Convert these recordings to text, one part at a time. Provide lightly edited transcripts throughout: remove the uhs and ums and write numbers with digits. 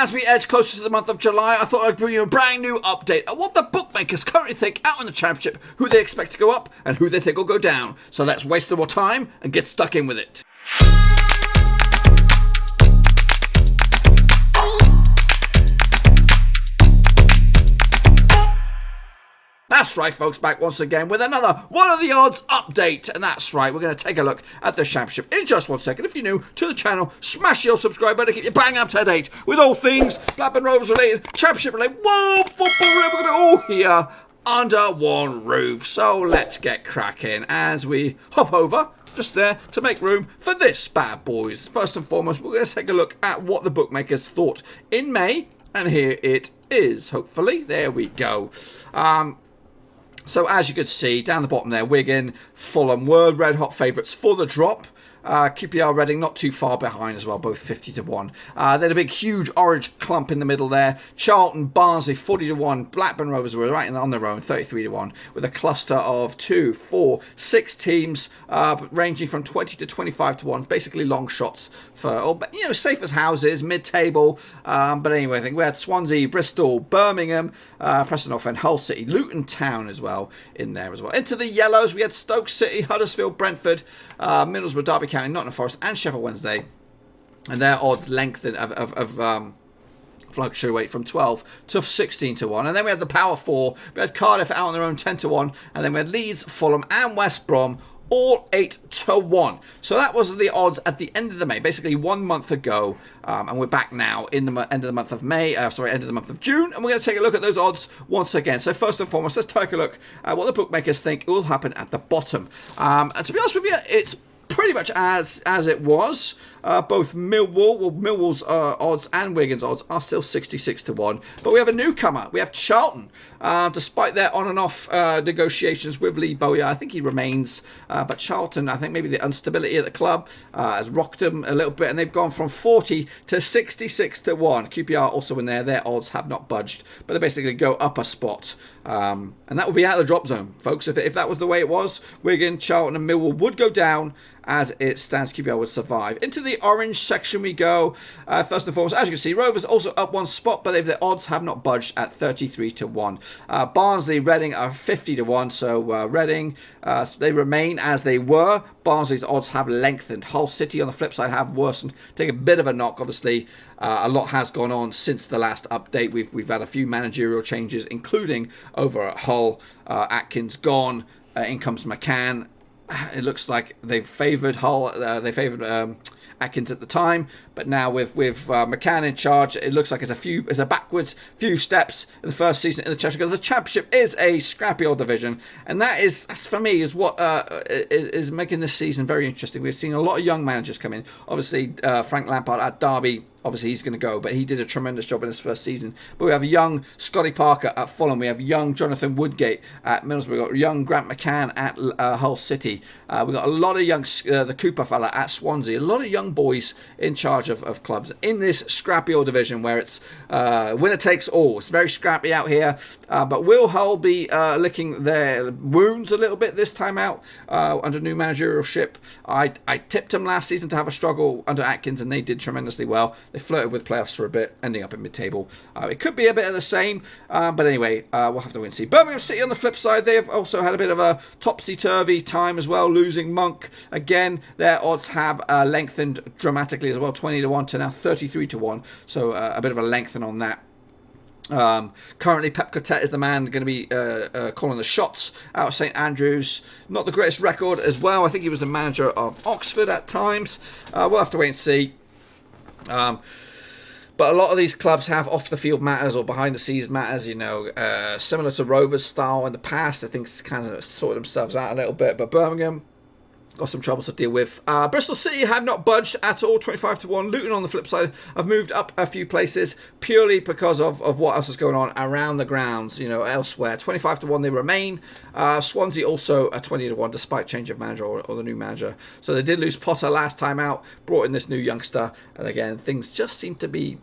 as we edge closer to the month of July, I thought I'd bring you a brand new update on what the bookmakers currently think out in the championship, who they expect to go up and who they think will go down. So let's waste no more time and get stuck in with it. That's right, folks, back once again with another What Are The Odds update. And that's right, we're going to take a look at the championship in just 1 second. If you're new to the channel, smash your subscribe button to keep you bang up to date with all things Blackburn Rovers related, championship related, world football related. We're going to all here under one roof. So let's get cracking as we hop over just there to make room for this bad boys. First and foremost, we're going to take a look at what the bookmakers thought in May. And here it is, hopefully. There we go. So as you could see, down the bottom there, Wigan, Fulham were red-hot favourites for the drop. QPR Reading not too far behind as well, both 50-1. Then a big, huge orange clump in the middle there. Charlton, Barnsley, 40-1. Blackburn Rovers were right on their own, 33-1, with a cluster of 2, 4, 6 teams, ranging from 20 to 25-1. Basically long shots for, safe as houses, mid-table. But anyway, I think we had Swansea, Bristol, Birmingham, Preston North End, Hull City, Luton Town as well in there as well. Into the yellows, we had Stoke City, Huddersfield, Brentford, Middlesbrough, Derby County, Nottingham Forest and Sheffield Wednesday, and their odds lengthened fluctuate from 12 to 16-1. And then we had the Power 4. We had Cardiff out on their own 10-1, and then we had Leeds, Fulham and West Brom all 8-1. So that was the odds at the end of the May, basically 1 month ago, and we're back now in the end of the month of May, end of the month of June, and we're going to take a look at those odds once again. So first and foremost, let's take a look at what the bookmakers think will happen at the bottom. And to be honest with you, it's pretty much as it was. Both Millwall's odds and Wigan's odds are still 66-1. But we have a newcomer. We have Charlton. Despite their on and off negotiations with Lee Bowyer, I think he remains. But Charlton, I think maybe the instability at the club has rocked them a little bit, and they've gone from 40 to 66-1. QPR also in there. Their odds have not budged, but they basically go up a spot. And that would be out of the drop zone, folks. If that was the way it was, Wigan, Charlton and Millwall would go down. As it stands, QPR would survive. Into the orange section we go. First and foremost, as you can see, Rovers also up one spot, but their odds have not budged at 33-1. Barnsley, Reading are 50-1, so Reading, they remain as they were. Barnsley's odds have lengthened. Hull City, on the flip side, have worsened. Take a bit of a knock, obviously. A lot has gone on since the last update. We've had a few managerial changes, including over at Hull. Atkins gone. In comes McCann. It looks like they've favoured Hull. They favoured Atkins at the time, but now with McCann in charge, it looks like it's a backwards few steps in the first season in the championship. Because the championship is a scrappy old division, and that's for me is what is making this season very interesting. We've seen a lot of young managers come in. Obviously, Frank Lampard at Derby. Obviously, he's going to go, but he did a tremendous job in his first season. But we have a young Scotty Parker at Fulham. We have young Jonathan Woodgate at Middlesbrough. We've got young Grant McCann at Hull City. We've got a lot of young, the Cooper fella at Swansea. A lot of young boys in charge of clubs in this scrappy old division where it's winner takes all. It's very scrappy out here. But will Hull be licking their wounds a little bit this time out under new managerialship? I tipped them last season to have a struggle under Atkins, and they did tremendously well. They flirted with playoffs for a bit, ending up in mid-table. It could be a bit of the same, but anyway, we'll have to wait and see. Birmingham City on the flip side, they have also had a bit of a topsy-turvy time as well, losing Monk. Again, their odds have lengthened dramatically as well, 20-1 to now 33-1, so a bit of a lengthen on that. Currently, Pep Cotet is the man going to be calling the shots out of St Andrews. Not the greatest record as well. I think he was a manager of Oxford at times. We'll have to wait and see. But a lot of these clubs have off-the-field matters or behind-the-scenes matters, similar to Rovers' style in the past. I think it's kind of sorted themselves out a little bit. But Birmingham got some troubles to deal with. Bristol City have not budged at all, 25-1. Luton, on the flip side, have moved up a few places purely because of what else is going on around the grounds, elsewhere. 25-1 they remain. Swansea also a 20-1 despite change of manager or the new manager. So they did lose Potter last time out, brought in this new youngster, and again, things just seem to be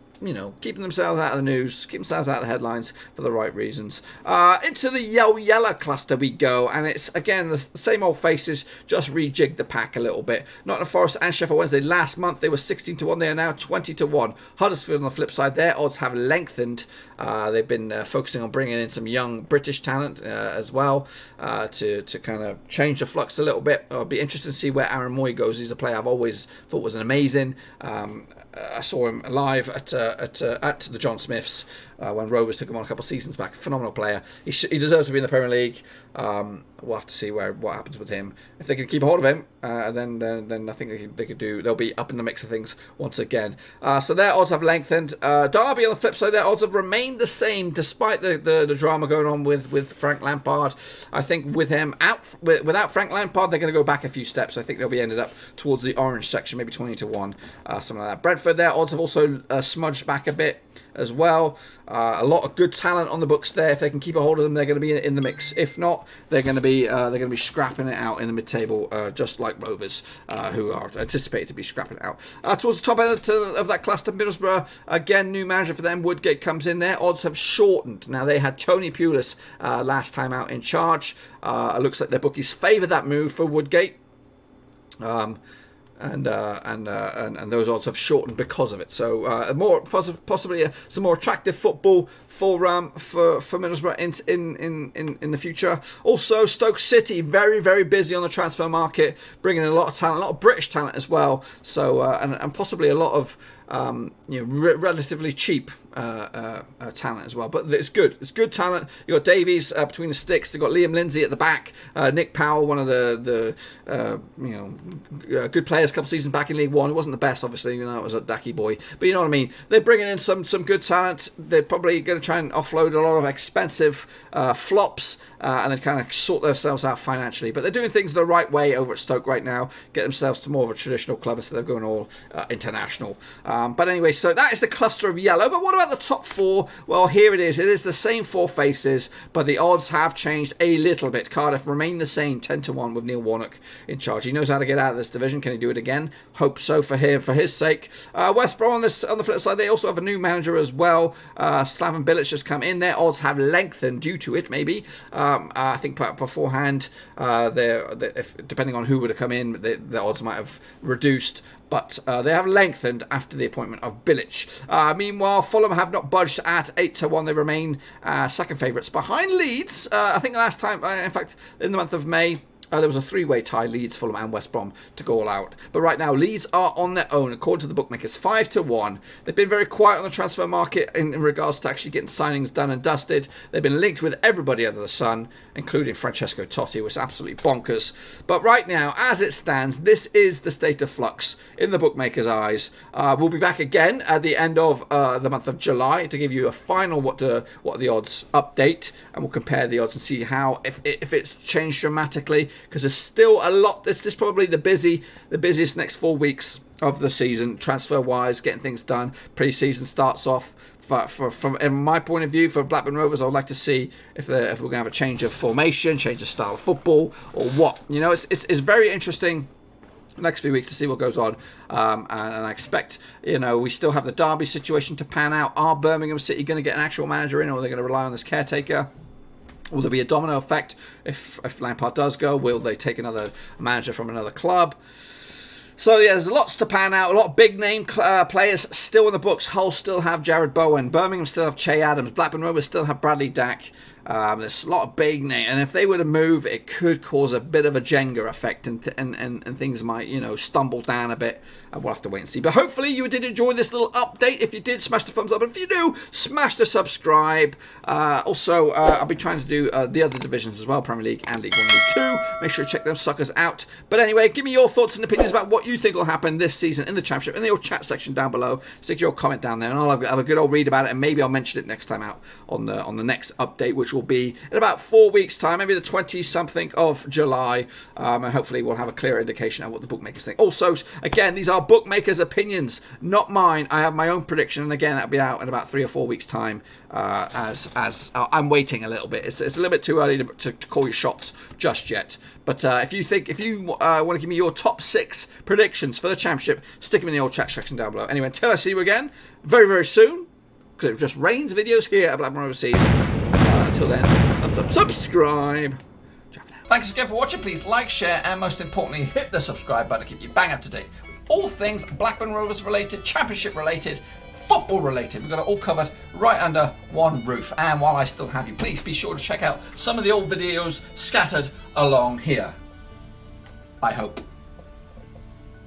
keeping themselves out of the news, keeping themselves out of the headlines for the right reasons. Into the yellow cluster we go, and it's again the same old faces, just rejigged the pack a little bit. Nottingham Forest and Sheffield Wednesday last month they were 16-1, they are now 20-1. Huddersfield on the flip side, their odds have lengthened. They've been focusing on bringing in some young British talent as well to kind of change the flux a little bit. It'll be interesting to see where Aaron Moy goes. He's a player I've always thought was an amazing. I saw him live at the John Smiths when Rovers took him on a couple of seasons back. Phenomenal player. He deserves to be in the Premier League. We'll have to see what happens with him. If they can keep a hold of him, then I think they could do. They'll be up in the mix of things once again. So their odds have lengthened. Derby on the flip side, their odds have remained the same despite the drama going on with Frank Lampard. I think with him out, without Frank Lampard, they're going to go back a few steps. I think they'll be ended up towards the orange section, maybe 20-1, something like that. Brentford, their odds have also smudged back a bit as well. A lot of good talent on the books there. If they can keep a hold of them, they're going to be in the mix. If not, they're going to be scrapping it out in the mid-table, just like Rovers, who are anticipated to be scrapping it out. Towards the top end of that cluster, Middlesbrough, again, new manager for them. Woodgate comes in. Their odds have shortened. Now, they had Tony Pulis last time out in charge. It looks like their bookies favour that move for Woodgate. And those odds have shortened because of it. So possibly some more attractive football for Middlesbrough in the future. Also, Stoke City very, very busy on the transfer market, bringing in a lot of talent, a lot of British talent as well. So and possibly a lot of relatively cheap talent as well, but it's good. It's good talent. You got Davies between the sticks. You got Liam Lindsay at the back. Nick Powell, one of the good players a couple of seasons back in League One. It wasn't the best, obviously. It was a Dacky boy, but you know what I mean. They're bringing in some good talent. They're probably going to try and offload a lot of expensive flops and then kind of sort themselves out financially. But they're doing things the right way over at Stoke right now. Get themselves to more of a traditional club instead of going all international. But anyway, so that is the cluster of yellow. But what about the top four? Well, here it is. It is the same four faces, but the odds have changed a little bit. Cardiff remain the same, 10-1 with Neil Warnock in charge. He knows how to get out of this division. Can he do it again? Hope so for him, for his sake. West Brom on the flip side, they also have a new manager as well. Slaven Bilic just come in. Their odds have lengthened due to it, maybe. I think beforehand, depending on who would have come in, the odds might have reduced. But they have lengthened after the appointment of Bilic. Meanwhile, Fulham have not budged at 8-1. They remain second favourites behind Leeds. I think last time, in fact, in the month of May, there was a three-way tie, Leeds, Fulham and West Brom, to go all out. But right now, Leeds are on their own, according to the bookmakers, 5-1. They've been very quiet on the transfer market in regards to actually getting signings done and dusted. They've been linked with everybody under the sun, including Francesco Totti, which is absolutely bonkers. But right now, as it stands, this is the state of flux in the bookmakers' eyes. We'll be back again at the end of the month of July to give you a final what are the odds update, and we'll compare the odds and see how if it's changed dramatically. Because there's still a lot. This is probably the busiest next 4 weeks of the season, transfer-wise, getting things done. Pre-season starts off. But from in my point of view, for Blackburn Rovers, I would like to see if we're going to have a change of formation, change of style of football, or what. It's very interesting. Next few weeks to see what goes on, and I expect we still have the Derby situation to pan out. Are Birmingham City going to get an actual manager in, or are they going to rely on this caretaker? Will there be a domino effect if Lampard does go? Will they take another manager from another club? So yeah, there's lots to pan out. A lot of big name players still in the books. Hull still have Jared Bowen. Birmingham still have Che Adams. Blackburn Rovers still have Bradley Dack. There's a lot of big names, and if they were to move, it could cause a bit of a Jenga effect, and things might stumble down a bit. We'll have to wait and see. But hopefully you did enjoy this little update. If you did, smash the thumbs up. And if you do, smash the subscribe. Also, I'll be trying to do the other divisions as well, Premier League and League 1, League 2. Make sure to check them suckers out. But anyway, give me your thoughts and opinions about what you think will happen this season in the Championship in the old chat section down below. Stick your comment down there, and I'll have a good old read about it, and maybe I'll mention it next time out on the next update, which will will be in about 4 weeks' time, maybe the 20-something of July, and hopefully we'll have a clearer indication of what the bookmakers think. Also, again, these are bookmakers' opinions, not mine. I have my own prediction, and again, that'll be out in about 3 or 4 weeks' time. As I'm waiting a little bit. It's a little bit too early to call your shots just yet. But if you want to give me your top 6 predictions for the championship, stick them in the old chat section down below. Anyway, until I see you again very, very soon, because it just rains videos here at Blackburn Overseas. Until then, thumbs up, subscribe. Thanks again for watching. Please like, share, and most importantly, hit the subscribe button to keep you bang up to date with all things Blackburn Rovers related, championship related, football related. We've got it all covered right under one roof. And while I still have you, please be sure to check out some of the old videos scattered along here. I hope.